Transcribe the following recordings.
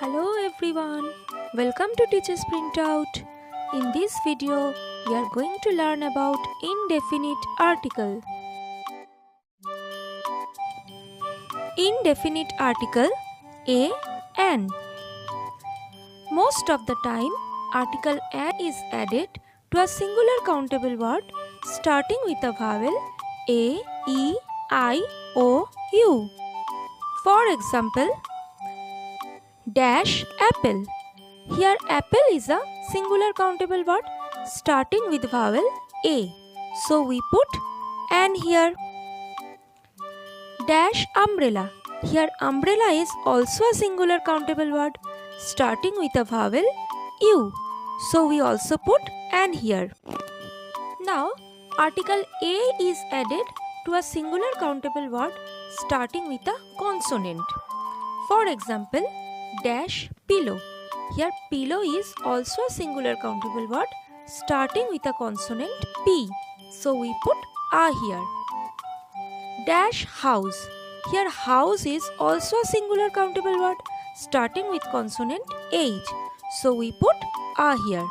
Hello everyone, welcome to Teacher's Printout. In this video, we are going to learn about indefinite article. Indefinite article a, an. Most of the time, article an is added to a singular countable word starting with a vowel a, e, I, o, u. For example, dash apple. Here apple is a singular countable word starting with vowel a. So we put an here. Dash umbrella. Here umbrella is also a singular countable word starting with a vowel u. So we also put an here. Now article a is added to a singular countable word starting with a consonant. For example, dash pillow. Here pillow is also a singular countable word starting with a consonant P. So we put a here. Dash house. Here house is also a singular countable word starting with consonant H. So we put a here.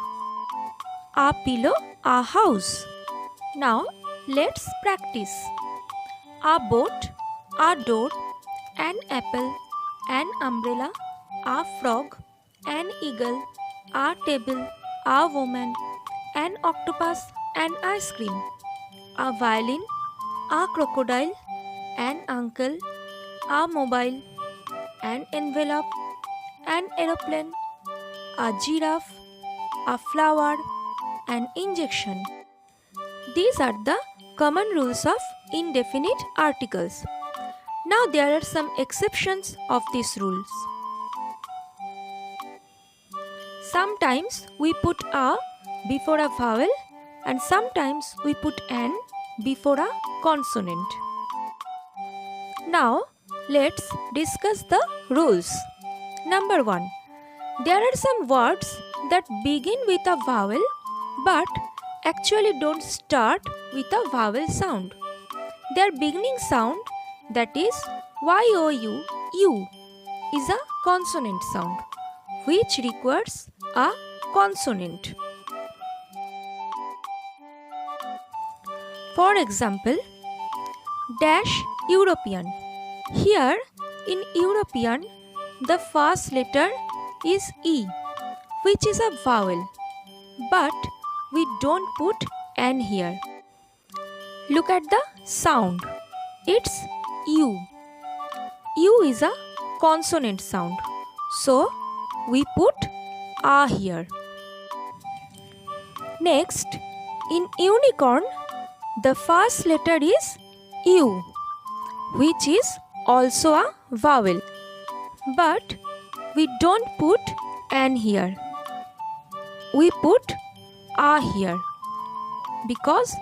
A pillow, a house. Now let's practice. A boat, a door, an apple, an umbrella, a frog, an eagle, a table, a woman, an octopus, an ice cream, a violin, a crocodile, an uncle, a mobile, an envelope, an aeroplane, a giraffe, a flower, an injection. These are the common rules of indefinite articles. Now there are some exceptions of these rules. Sometimes we put a before a vowel and sometimes we put an before a consonant. Now let's discuss the rules. Number 1. There are some words that begin with a vowel but actually don't start with a vowel sound. Their beginning sound, that is y-o-u, u, is a consonant sound which requires a consonant. For example, dash European. Here in European, the first letter is E, which is a vowel, but we don't put an here. Look at the sound. It's U. U is a consonant sound. So we put a here. Next, in unicorn, the first letter is U, which is also a vowel. But we don't put an here. We put a here because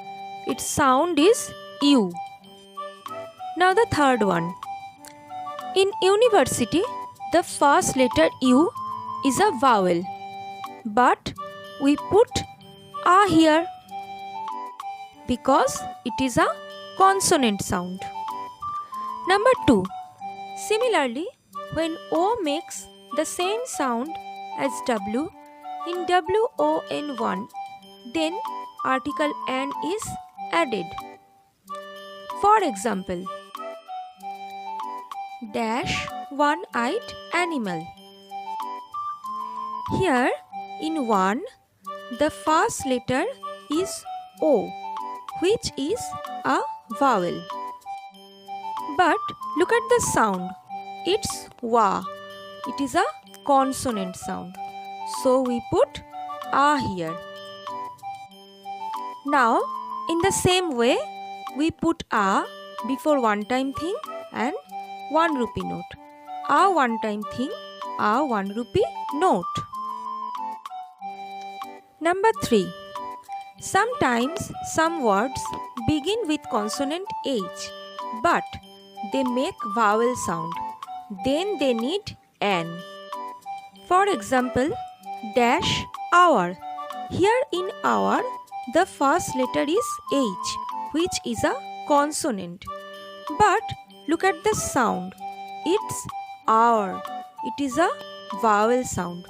its sound is U. Now the third one. In university, the first letter U is a vowel, but we put a here because it is a consonant sound. Number 2. Similarly, when O makes the same sound as W in WON1, then article an is added. For example, dash one-eyed animal. Here in one, the first letter is O, which is a vowel. But look at the sound. It's wa. It is a consonant sound. So we put a here. Now in the same way, we put a before one-time thing and 1 rupee note. A one-time thing, a 1 rupee note. Number 3. Sometimes some words begin with consonant H, but they make vowel sound. Then they need an. For example, dash hour. Here in hour, the first letter is H, which is a consonant. But look at the sound. It's hour. It is a vowel sound.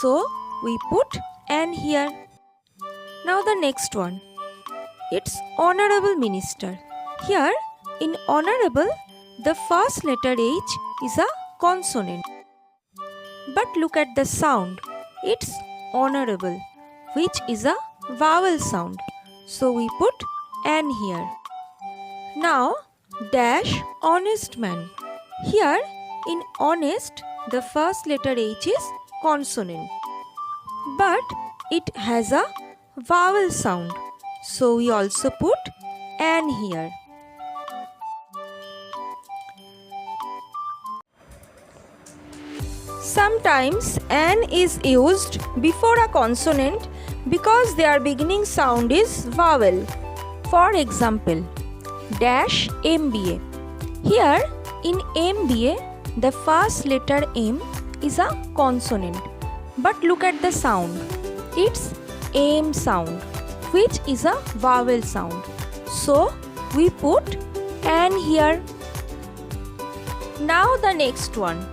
So we put an here. Now the next one. It's honorable minister. Here in honorable, the first letter H is a consonant. But look at the sound. It's honorable, which is a vowel sound. So we put an here. Now dash honest man. Here in honest, the first letter H is consonant. But it has a vowel sound. So we also put an here. Sometimes an is used before a consonant because their beginning sound is vowel. For example, dash MBA. Here in MBA, the first letter M is a consonant. But look at the sound. It's M sound, which is a vowel sound. So we put an here. Now the next one.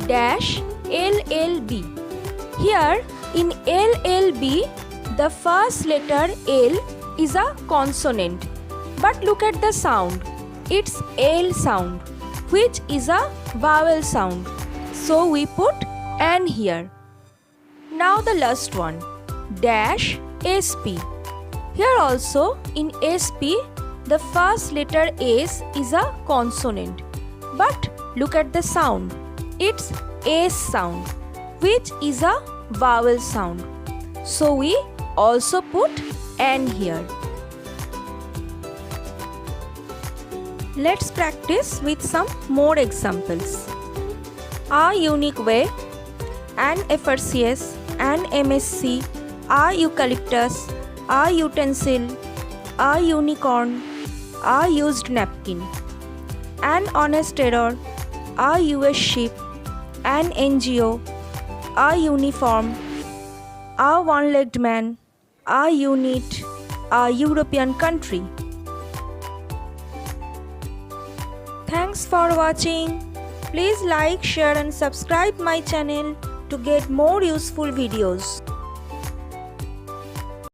Dash LLB. Here in LLB, the first letter L is a consonant. But look at the sound. It's L sound, which is a vowel sound. So we put an here. Now the last one. Dash SP. Here also in SP, the first letter S is a consonant. But look at the sound. It's S sound, which is a vowel sound. So we also put an here. Let's practice with some more examples. A unique way, an effercious, an MSc, a eucalyptus, a utensil, a unicorn, a used napkin, an honest error, a US ship, an NGO, a uniform, a one-legged man, a unit, a European country. Thanks for watching. Please like, share and subscribe my channel to get more useful videos.